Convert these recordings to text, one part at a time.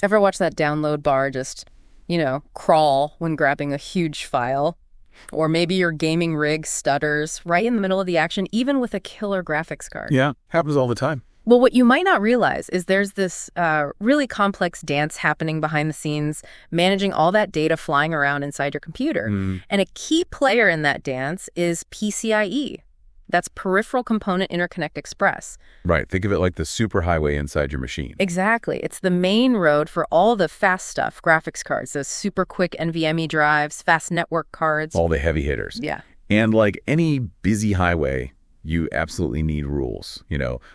Ever watch that download bar just, crawl when grabbing a huge file? Or maybe your gaming rig stutters right in the middle of the action, even with a killer graphics card. Yeah, happens all the time. Well, what you might not realize is there's this really complex dance happening behind the scenes, managing all that data flying around inside your computer. And a key player in that dance is PCIe. That's Peripheral Component Interconnect Express. Right. Think of it like the superhighway inside your machine. Exactly. It's the main road for all the fast stuff, graphics cards, those super quick NVMe drives, fast network cards. All the heavy hitters. Yeah. And like any busy highway, you absolutely need rules,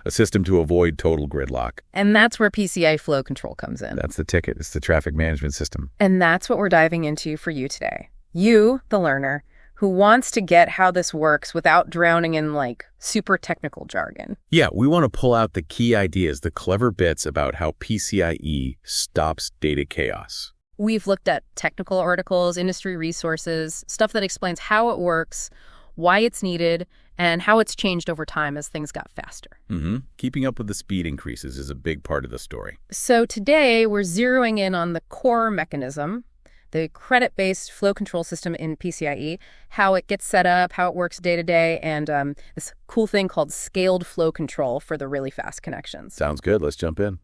a system to avoid total gridlock. And that's where PCI flow control comes in. That's the ticket. It's the traffic management system. And that's what we're diving into for you today. You, the learner, who wants to get how this works without drowning in, super technical jargon. Yeah, we want to pull out the key ideas, the clever bits about how PCIe stops data chaos. We've looked at technical articles, industry resources, stuff that explains how it works, why it's needed, and how it's changed over time as things got faster. Keeping up with the speed increases is a big part of the story. So today, we're zeroing in on the core mechanism, the credit-based flow control system in PCIe, how it gets set up, how it works day to day, and this cool thing called scaled flow control for the really fast connections. Sounds good. Let's jump in.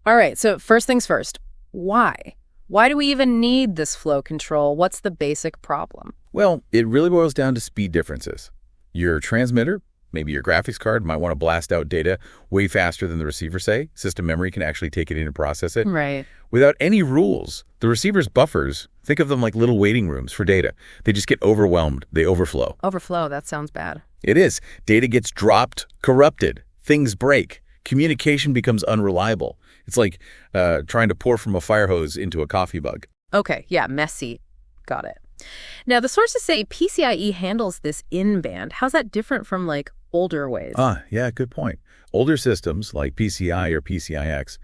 All right, so first things first, why? Why do we even need this flow control? What's the basic problem? Well, it really boils down to speed differences. Your transmitter, maybe your graphics card, might want to blast out data way faster than the receiver, say. System memory can actually take it in and process it. Right. Without any rules, the receiver's buffers, think of them like little waiting rooms for data. They just get overwhelmed. They overflow. Overflow, that sounds bad. It is. Data gets dropped, corrupted. Things break. Communication becomes unreliable. It's like trying to pour from a fire hose into a coffee mug. Okay, yeah, messy. Got it. Now, the sources say PCIe handles this in-band. How's that different from, older ways? Yeah, good point. Older systems, like PCI or PCIX,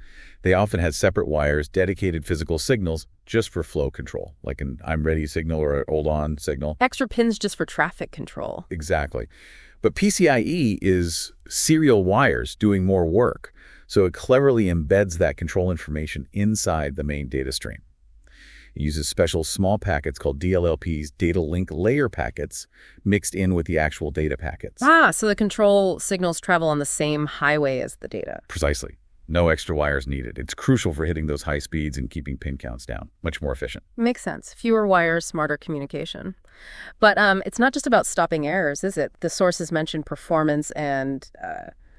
they often had separate wires, dedicated physical signals just for flow control, like an I'm ready signal or an hold on signal. Extra pins just for traffic control. Exactly. But PCIe is serial wires doing more work, so it cleverly embeds that control information inside the main data stream. It uses special small packets called DLLPs, data link layer packets, mixed in with the actual data packets. So the control signals travel on the same highway as the data. Precisely. No extra wires needed. It's crucial for hitting those high speeds and keeping pin counts down. Much more efficient. Makes sense. Fewer wires, smarter communication. But it's not just about stopping errors, is it? The sources mentioned performance and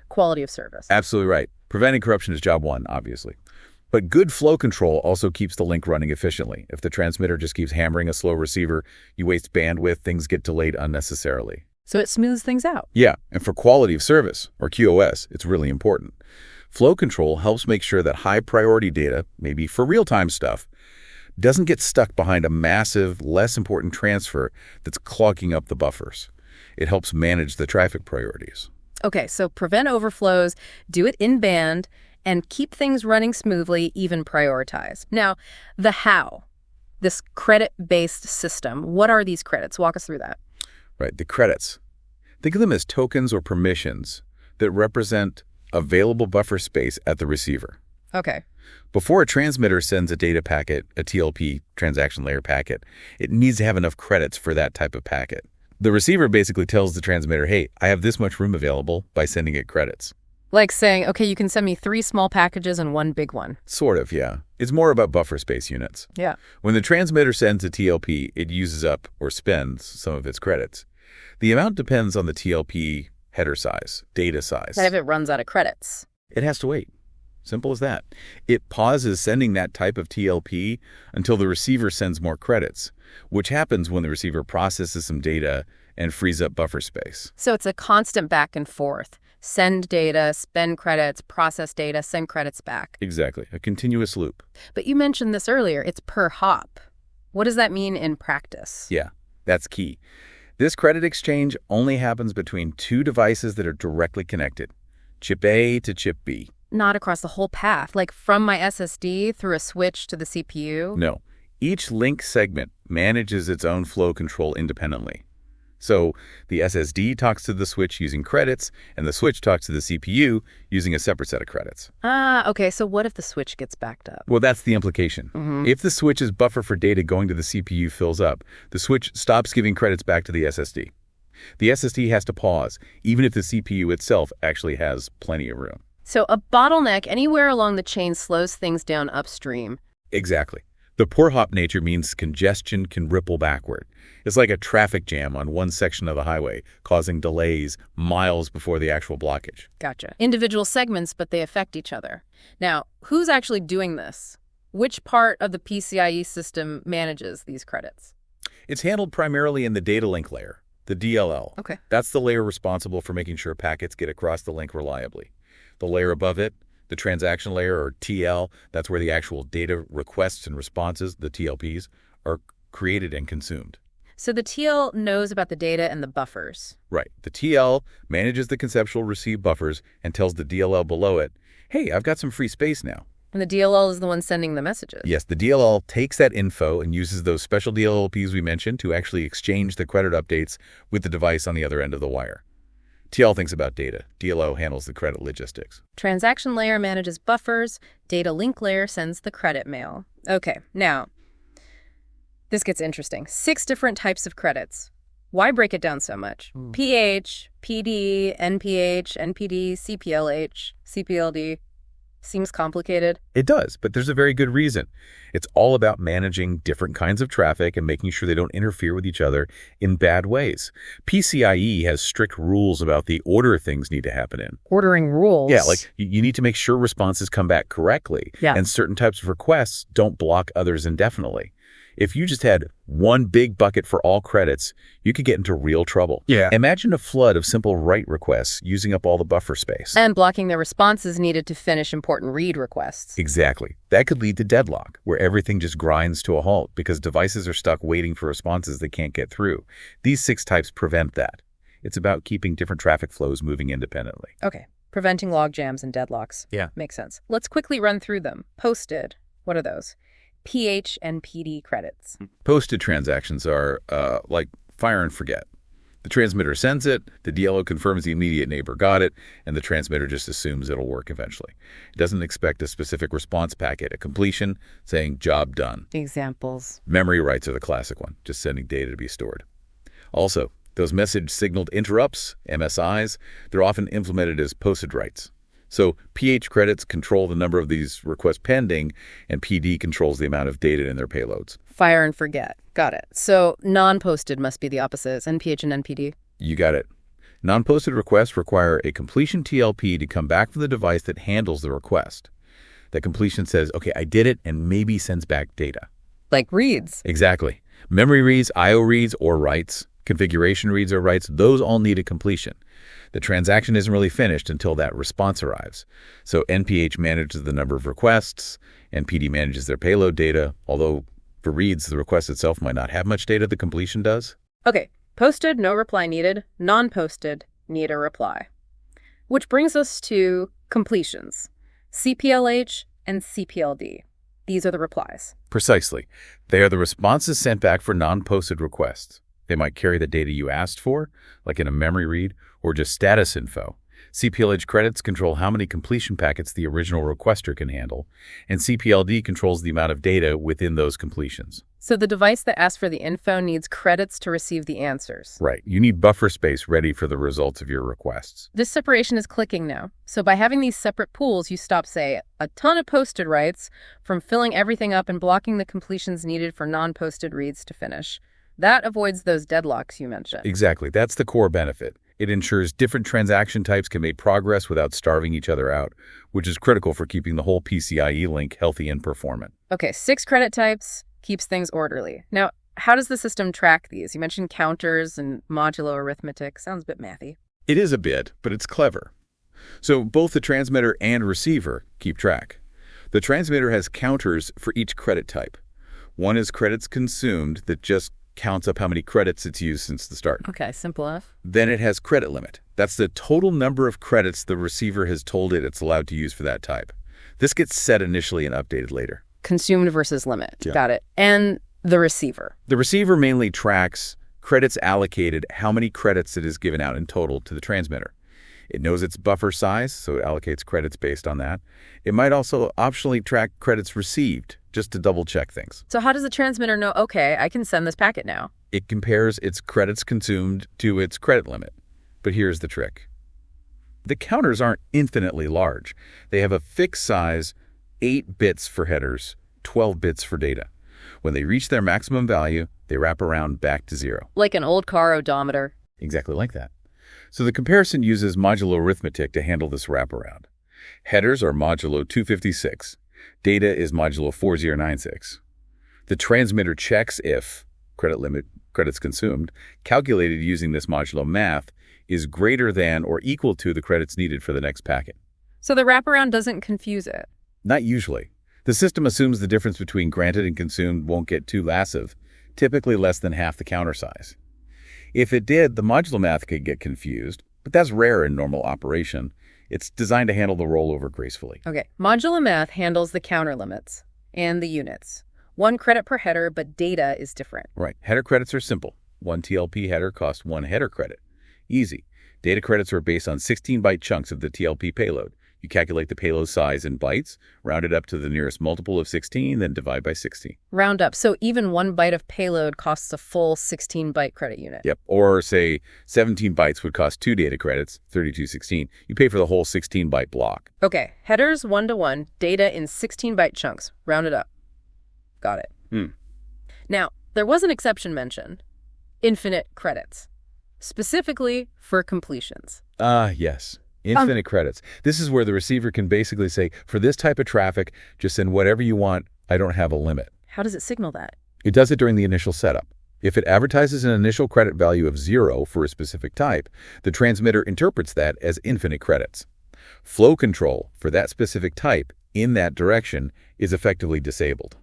quality of service. Absolutely right. Preventing corruption is job one, obviously. But good flow control also keeps the link running efficiently. If the transmitter just keeps hammering a slow receiver, you waste bandwidth, things get delayed unnecessarily. So it smooths things out. Yeah, and for quality of service, or QoS, it's really important. Flow control helps make sure that high-priority data, maybe for real-time stuff, doesn't get stuck behind a massive, less important transfer that's clogging up the buffers. It helps manage the traffic priorities. Okay, so prevent overflows, do it in band, and keep things running smoothly, even prioritize. Now, the how, this credit-based system, what are these credits? Walk us through that. Right, the credits. Think of them as tokens or permissions that represent available buffer space at the receiver. Okay. Before a transmitter sends a data packet, a TLP, transaction layer packet, it needs to have enough credits for that type of packet. The receiver basically tells the transmitter, hey, I have this much room available by sending it credits. Like saying, okay, you can send me 3 small packages and 1 big one. Sort of, yeah. It's more about buffer space units. Yeah. When the transmitter sends a TLP, it uses up or spends some of its credits. The amount depends on the TLP header size, data size. And if it runs out of credits? It has to wait. Simple as that. It pauses sending that type of TLP until the receiver sends more credits, which happens when the receiver processes some data and frees up buffer space. So it's a constant back and forth. Send data, spend credits, process data, send credits back. Exactly. A continuous loop. But you mentioned this earlier. It's per hop. What does that mean in practice? Yeah, that's key. This credit exchange only happens between 2 devices that are directly connected, chip A to chip B. Not across the whole path, like from my SSD through a switch to the CPU? No. Each link segment manages its own flow control independently. So the SSD talks to the switch using credits, and the switch talks to the CPU using a separate set of credits. Okay, so what if the switch gets backed up? Well, that's the implication. If the switch's buffer for data going to the CPU fills up, the switch stops giving credits back to the SSD. The SSD has to pause, even if the CPU itself actually has plenty of room. So a bottleneck anywhere along the chain slows things down upstream. Exactly. The poor hop nature means congestion can ripple backward. It's like a traffic jam on one section of the highway, causing delays miles before the actual blockage. Gotcha. Individual segments, but they affect each other. Now, who's actually doing this? Which part of the PCIe system manages these credits? It's handled primarily in the data link layer, the DLL. Okay. That's the layer responsible for making sure packets get across the link reliably. The layer above it, the transaction layer, or TL, that's where the actual data requests and responses, the TLPs, are created and consumed. So the TL knows about the data and the buffers. Right. The TL manages the conceptual receive buffers and tells the DLL below it, hey, I've got some free space now. And the DLL is the one sending the messages. Yes, the DLL takes that info and uses those special DLLPs we mentioned to actually exchange the credit updates with the device on the other end of the wire. TL thinks about data. DLL handles the credit logistics. Transaction layer manages buffers. Data link layer sends the credit mail. Okay, now, this gets interesting. 6 different types of credits. Why break it down so much? PH, PD, NPH, NPD, CPLH, CPLD. Seems complicated. It does, but there's a very good reason. It's all about managing different kinds of traffic and making sure they don't interfere with each other in bad ways. PCIe has strict rules about the order things need to happen in. Ordering rules? Yeah, like you need to make sure responses come back correctly. Yeah. And certain types of requests don't block others indefinitely. If you just had one big bucket for all credits, you could get into real trouble. Yeah. Imagine a flood of simple write requests using up all the buffer space. And blocking the responses needed to finish important read requests. Exactly. That could lead to deadlock, where everything just grinds to a halt because devices are stuck waiting for responses they can't get through. These 6 types prevent that. It's about keeping different traffic flows moving independently. Okay, preventing log jams and deadlocks. Yeah. Makes sense. Let's quickly run through them. Posted. What are those? PH and PD credits. Posted transactions are like fire and forget. The transmitter sends it, the DLO confirms the immediate neighbor got it, and the transmitter just assumes it'll work eventually. It doesn't expect a specific response packet at completion saying job done. Examples. Memory writes are the classic one, just sending data to be stored. Also, those message signaled interrupts, MSIs, they're often implemented as posted writes. So PH credits control the number of these requests pending, and PD controls the amount of data in their payloads. Fire and forget. Got it. So non-posted must be the opposites, NPH and NPD. You got it. Non-posted requests require a completion TLP to come back from the device that handles the request. That completion says, okay, I did it, and maybe sends back data. Like reads. Exactly. Memory reads, I/O reads, or writes, configuration reads or writes, those all need a completion. The transaction isn't really finished until that response arrives. So NPH manages the number of requests, NPD manages their payload data, although for reads, the request itself might not have much data, the completion does. Okay, posted, no reply needed. Non-posted, need a reply. Which brings us to completions. CPLH and CPLD. These are the replies. Precisely. They are the responses sent back for non-posted requests. They might carry the data you asked for, like in a memory read, or just status info. CPLH credits control how many completion packets the original requester can handle, and CPLD controls the amount of data within those completions. So the device that asks for the info needs credits to receive the answers. Right. You need buffer space ready for the results of your requests. This separation is clicking now. So by having these separate pools, you stop, say, a ton of posted writes from filling everything up and blocking the completions needed for non-posted reads to finish. That avoids those deadlocks you mentioned. Exactly. That's the core benefit. It ensures different transaction types can make progress without starving each other out, which is critical for keeping the whole PCIe link healthy and performant. Okay, 6 credit types keeps things orderly. Now, how does the system track these? You mentioned counters and modulo arithmetic. Sounds a bit mathy. It is a bit, but it's clever. So both the transmitter and receiver keep track. The transmitter has counters for each credit type. One is credits consumed that just counts up how many credits it's used since the start. Okay, simple enough. Then it has credit limit. That's the total number of credits the receiver has told it it's allowed to use for that type. This gets set initially and updated later. Consumed versus limit. Yeah. Got it. And the receiver. The receiver mainly tracks credits allocated, how many credits it is given out in total to the transmitter. It knows its buffer size, so it allocates credits based on that. It might also optionally track credits received, just to double-check things. So how does the transmitter know, okay, I can send this packet now? It compares its credits consumed to its credit limit. But here's the trick. The counters aren't infinitely large. They have a fixed size, 8 bits for headers, 12 bits for data. When they reach their maximum value, they wrap around back to 0. Like an old car odometer. Exactly like that. So the comparison uses modulo arithmetic to handle this wraparound. Headers are modulo 256. Data is modulo 4096. The transmitter checks if credit limit, credits consumed, calculated using this modulo math, is greater than or equal to the credits needed for the next packet. So the wraparound doesn't confuse it? Not usually. The system assumes the difference between granted and consumed won't get too massive, typically less than half the counter size. If it did, the modulo math could get confused, but that's rare in normal operation. It's designed to handle the rollover gracefully. Okay, modulo math handles the counter limits and the units. 1 credit per header, but data is different. Right. Header credits are simple. 1 TLP header costs 1 header credit. Easy. Data credits are based on 16-byte chunks of the TLP payload. You calculate the payload size in bytes, round it up to the nearest multiple of 16, then divide by 60. Round up. So even 1 byte of payload costs a full 16-byte credit unit. Yep. Or say 17 bytes would cost 2 data credits, 3216. You pay for the whole 16-byte block. Okay. Headers 1-to-1, data in 16-byte chunks. Rounded up. Got it. Now, there was an exception mentioned. Infinite credits. Specifically for completions. Yes. Infinite credits. This is where the receiver can basically say, for this type of traffic, just send whatever you want. I don't have a limit. How does it signal that? It does it during the initial setup. If it advertises an initial credit value of 0 for a specific type, the transmitter interprets that as infinite credits. Flow control for that specific type in that direction is effectively disabled.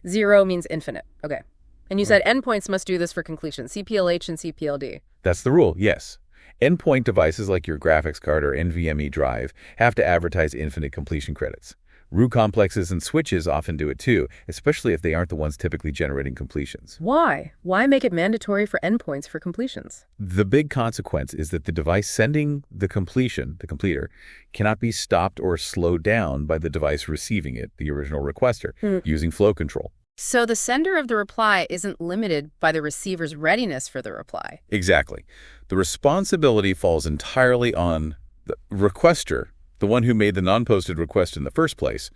0 means infinite. Okay. And you said endpoints must do this for completion, CPLH and CPLD. That's the rule, yes. Endpoint devices like your graphics card or NVMe drive have to advertise infinite completion credits. Root complexes and switches often do it too, especially if they aren't the ones typically generating completions. Why? Why make it mandatory for endpoints for completions? The big consequence is that the device sending the completion, the completer, cannot be stopped or slowed down by the device receiving it, the original requester, using flow control. So the sender of the reply isn't limited by the receiver's readiness for the reply. Exactly. The responsibility falls entirely on the requester, the one who made the non-posted request in the first place,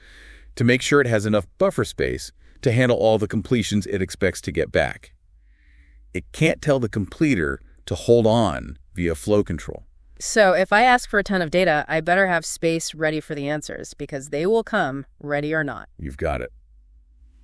to make sure it has enough buffer space to handle all the completions it expects to get back. It can't tell the completer to hold on via flow control. So if I ask for a ton of data, I better have space ready for the answers, because they will come, ready or not. You've got it.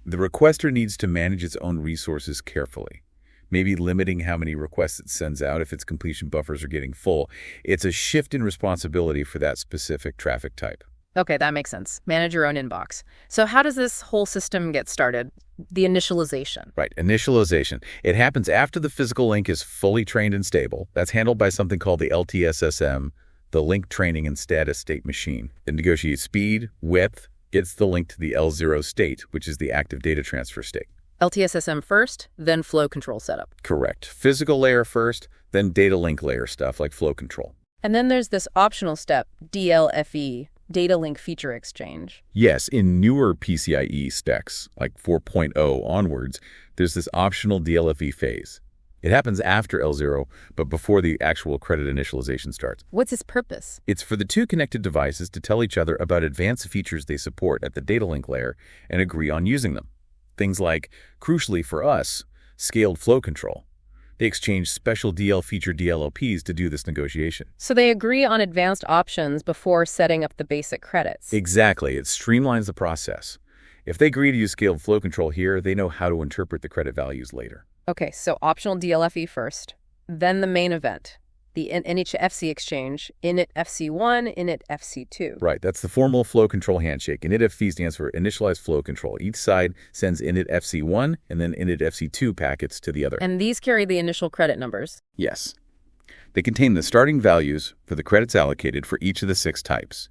The requester needs to manage its own resources carefully, maybe limiting how many requests it sends out if its completion buffers are getting full. It's a shift in responsibility for that specific traffic type. Okay, that makes sense. Manage your own inbox. So how does this whole system get started? The initialization. Right, initialization. It happens after the physical link is fully trained and stable. That's handled by something called the LTSSM, the Link Training and Status State Machine. It negotiates speed, width, gets the link to the L0 state, which is the active data transfer state. LTSSM first, then flow control setup. Correct. Physical layer first, then data link layer stuff like flow control. And then there's this optional step, DLFE, data link feature exchange. Yes, in newer PCIe specs, like 4.0 onwards, there's this optional DLFE phase. It happens after L0, but before the actual credit initialization starts. What's its purpose? It's for the two connected devices to tell each other about advanced features they support at the data link layer and agree on using them. Things like, crucially for us, scaled flow control. They exchange special DL feature DLOPs to do this negotiation. So they agree on advanced options before setting up the basic credits. Exactly. It streamlines the process. If they agree to use scaled flow control here, they know how to interpret the credit values later. Okay, so optional DLFE first, then the main event, the NHFC exchange, init FC1, init FC2. Right, that's the formal flow control handshake. Init FC stands for initialized flow control. Each side sends init FC1 and then init FC2 packets to the other. And these carry the initial credit numbers? Yes. They contain the starting values for the credits allocated for each of the 6 types.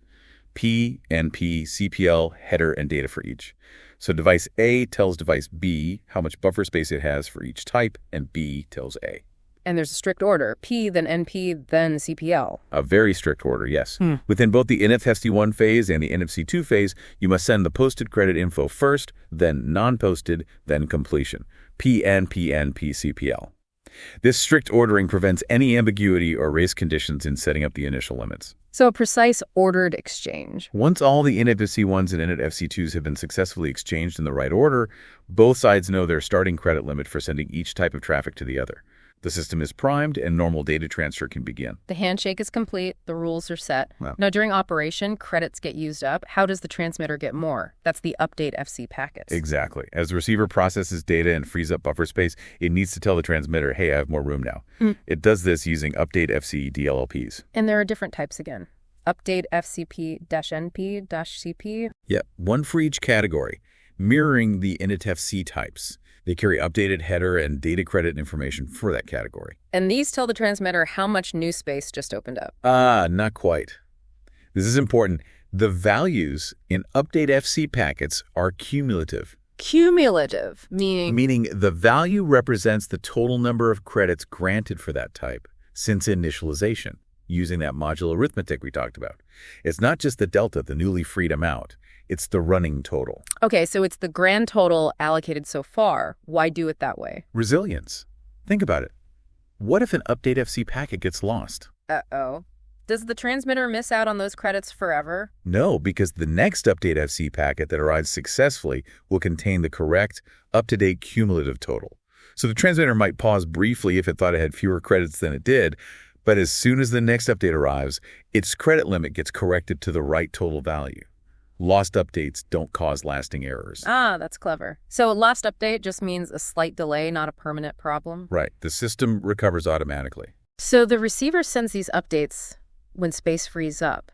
P, NP, CPL, header, and data for each. So device A tells device B how much buffer space it has for each type, and B tells A. And there's a strict order. P, then NP, then CPL. A very strict order, yes. Within both the NFC1 phase and the NFC2 phase, you must send the posted credit info first, then non-posted, then completion. PN, PN, PCPL. This strict ordering prevents any ambiguity or race conditions in setting up the initial limits. So a precise ordered exchange. Once all the NFFC1s and NFFC2s have been successfully exchanged in the right order, both sides know their starting credit limit for sending each type of traffic to the other. The system is primed and normal data transfer can begin. The handshake is complete. The rules are set. Wow. Now, during operation, credits get used up. How does the transmitter get more? That's the update FC packets. Exactly. As the receiver processes data and frees up buffer space, it needs to tell the transmitter, hey, I have more room now. It does this using update FC DLLPs. And there are different types again. Update FCP-NP-CP. Yeah, one for each category, mirroring the NFFC types. They carry updated header and data credit information for that category. And these tell the transmitter how much new space just opened up. Not quite. This is important. The values in update FC packets are cumulative. Cumulative, meaning The value represents the total number of credits granted for that type since initialization, using that modular arithmetic we talked about. It's not just the delta, the newly freed amount. It's the running total. Okay, so it's the grand total allocated so far. Why do it that way? Resilience. Think about it. What if an update FC packet gets lost? Uh-oh. Does the transmitter miss out on those credits forever? No, because the next update FC packet that arrives successfully will contain the correct, up-to-date cumulative total. So the transmitter might pause briefly if it thought it had fewer credits than it did, but as soon as the next update arrives, its credit limit gets corrected to the right total value. Lost updates don't cause lasting errors. That's clever. So a lost update just means a slight delay, not a permanent problem? Right. The system recovers automatically. So the receiver sends these updates when space frees up.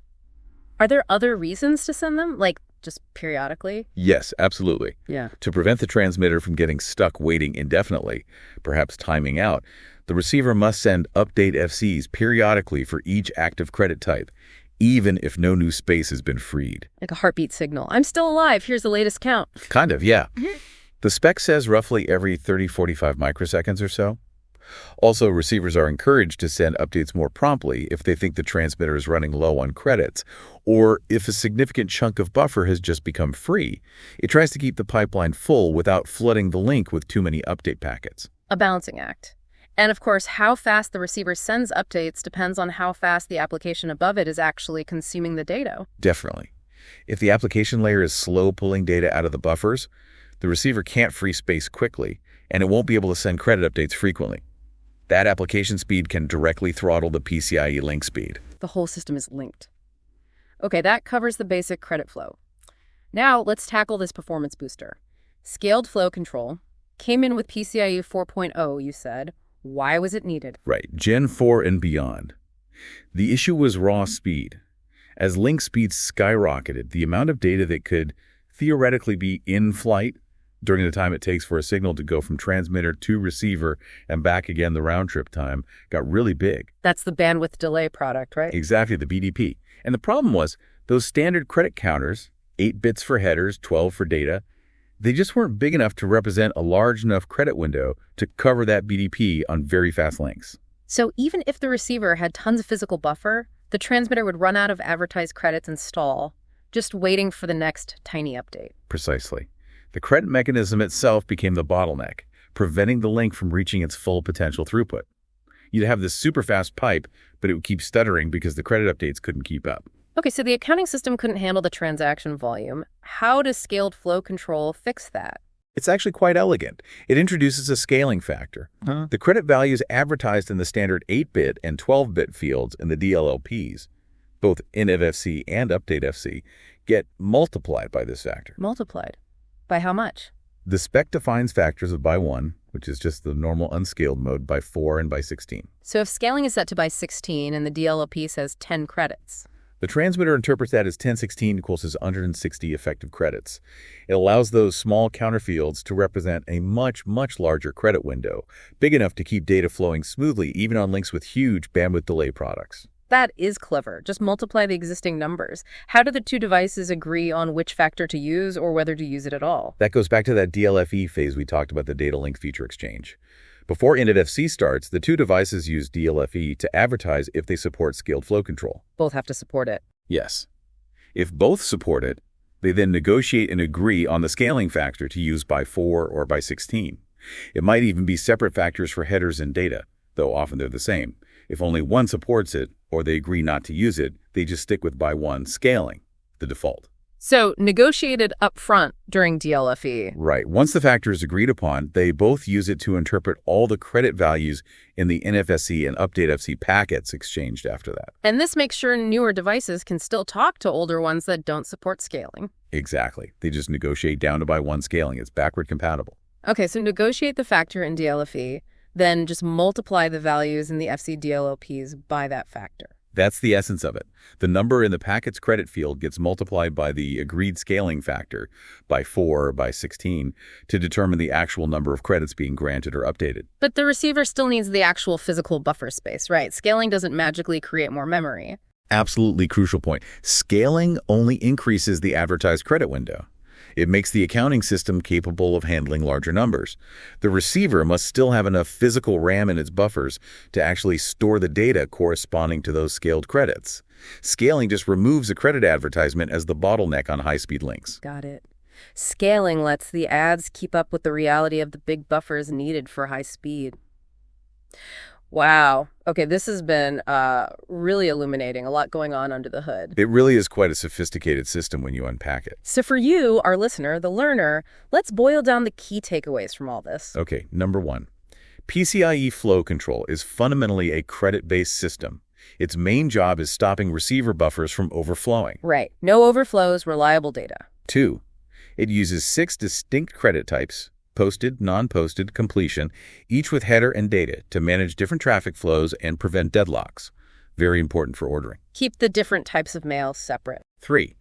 Are there other reasons to send them, like just periodically? Yes, absolutely. Yeah. To prevent the transmitter from getting stuck waiting indefinitely, perhaps timing out, the receiver must send update FCs periodically for each active credit type, even if no new space has been freed. Like a heartbeat signal. I'm still alive. Here's the latest count. Kind of, yeah. The spec says roughly every 30-45 microseconds or so. Also, receivers are encouraged to send updates more promptly if they think the transmitter is running low on credits, or if a significant chunk of buffer has just become free. It tries to keep the pipeline full without flooding the link with too many update packets. A balancing act. And of course, how fast the receiver sends updates depends on how fast the application above it is actually consuming the data. Definitely. If the application layer is slow pulling data out of the buffers, the receiver can't free space quickly, and it won't be able to send credit updates frequently. That application speed can directly throttle the PCIe link speed. The whole system is linked. Okay, that covers the basic credit flow. Now let's tackle this performance booster. Scaled flow control came in with PCIe 4.0, you said. Why was it needed? Right, Gen 4 and beyond. The issue was raw speed. As link speeds skyrocketed, the amount of data that could theoretically be in flight during the time it takes for a signal to go from transmitter to receiver and back again, the round-trip time, got really big. That's the bandwidth delay product, right? Exactly, the BDP. And the problem was, those standard credit counters, 8 bits for headers, 12 for data, they just weren't big enough to represent a large enough credit window to cover that BDP on very fast links. So even if the receiver had tons of physical buffer, the transmitter would run out of advertised credits and stall, just waiting for the next tiny update. Precisely. The credit mechanism itself became the bottleneck, preventing the link from reaching its full potential throughput. You'd have this super fast pipe, but it would keep stuttering because the credit updates couldn't keep up. Okay, so the accounting system couldn't handle the transaction volume. How does scaled flow control fix that? It's actually quite elegant. It introduces a scaling factor. The credit values advertised in the standard 8-bit and 12-bit fields in the DLLPs, both NFFC and update FC, get multiplied by this factor. Multiplied? By how much? The spec defines factors of by 1, which is just the normal unscaled mode, by 4 and by 16. So if scaling is set to by 16 and the DLLP says 10 credits, the transmitter interprets that as 1016 equals 160 effective credits. It allows those small counterfields to represent a much, much larger credit window, big enough to keep data flowing smoothly even on links with huge bandwidth delay products. That is clever. Just multiply the existing numbers. How do the two devices agree on which factor to use or whether to use it at all? That goes back to that DLFE phase we talked about, the data link feature exchange. Before InitFC starts, the two devices use DLFE to advertise if they support scaled flow control. Both have to support it. Yes. If both support it, they then negotiate and agree on the scaling factor to use by 4 or by 16. It might even be separate factors for headers and data, though often they're the same. If only one supports it, or they agree not to use it, they just stick with by 1 scaling, the default. So negotiated up front during DLFE. Right. Once the factor is agreed upon, they both use it to interpret all the credit values in the NFSC and UpdateFC packets exchanged after that. And this makes sure newer devices can still talk to older ones that don't support scaling. Exactly. They just negotiate down to by 1 scaling. It's backward compatible. Okay, so negotiate the factor in DLFE, then just multiply the values in the FC DLOPs by that factor. That's the essence of it. The number in the packet's credit field gets multiplied by the agreed scaling factor by 4 or by 16 to determine the actual number of credits being granted or updated. But the receiver still needs the actual physical buffer space, right? Scaling doesn't magically create more memory. Absolutely crucial point. Scaling only increases the advertised credit window. It makes the accounting system capable of handling larger numbers. The receiver must still have enough physical RAM in its buffers to actually store the data corresponding to those scaled credits. Scaling just removes a credit advertisement as the bottleneck on high-speed links. Got it. Scaling lets the ads keep up with the reality of the big buffers needed for high speed. Wow. Okay, this has been really illuminating. A lot going on under the hood. It really is quite a sophisticated system when you unpack it. So for you, our listener, the learner, let's boil down the key takeaways from all this. Okay, number 1. PCIe flow control is fundamentally a credit-based system. Its main job is stopping receiver buffers from overflowing. Right. No overflows, reliable data. 2. It uses 6 distinct credit types: posted, non-posted, completion, each with header and data to manage different traffic flows and prevent deadlocks. Very important for ordering. Keep the different types of mail separate. 3.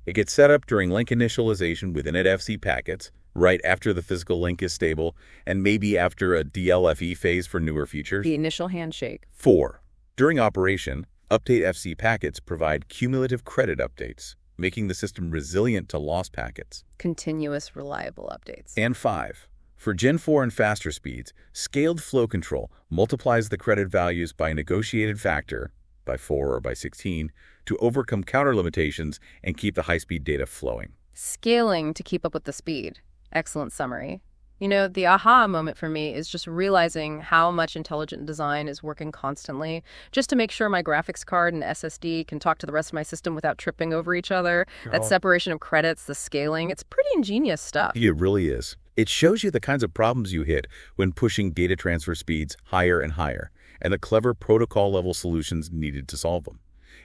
It gets set up during link initialization with InitFC packets, right after the physical link is stable, and maybe after a DLFE phase for newer features. The initial handshake. 4. During operation, UpdateFC packets provide cumulative credit updates, making the system resilient to lost packets. Continuous, reliable updates. And 5. For Gen 4 and faster speeds, scaled flow control multiplies the credit values by a negotiated factor, by 4 or by 16, to overcome counter limitations and keep the high-speed data flowing. Scaling to keep up with the speed. Excellent summary. You know, the aha moment for me is just realizing how much intelligent design is working constantly just to make sure my graphics card and SSD can talk to the rest of my system without tripping over each other. That separation of credits, the scaling, it's pretty ingenious stuff. It really is. It shows you the kinds of problems you hit when pushing data transfer speeds higher and higher, and the clever protocol-level solutions needed to solve them.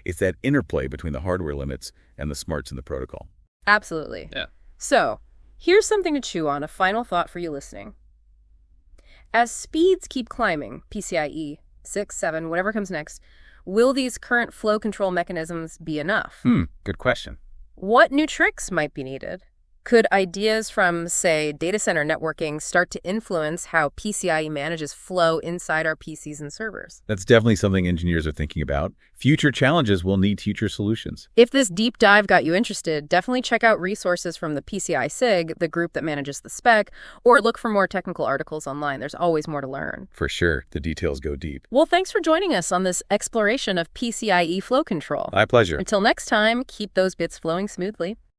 It's that interplay between the hardware limits and the smarts in the protocol. Absolutely. Yeah. So, here's something to chew on, a final thought for you listening. As speeds keep climbing, PCIe, 6, 7, whatever comes next, will these current flow control mechanisms be enough? Good question. What new tricks might be needed? Could ideas from, say, data center networking start to influence how PCIe manages flow inside our PCs and servers? That's definitely something engineers are thinking about. Future challenges will need future solutions. If this deep dive got you interested, definitely check out resources from the PCI SIG, the group that manages the spec, or look for more technical articles online. There's always more to learn. For sure. The details go deep. Well, thanks for joining us on this exploration of PCIe flow control. My pleasure. Until next time, keep those bits flowing smoothly.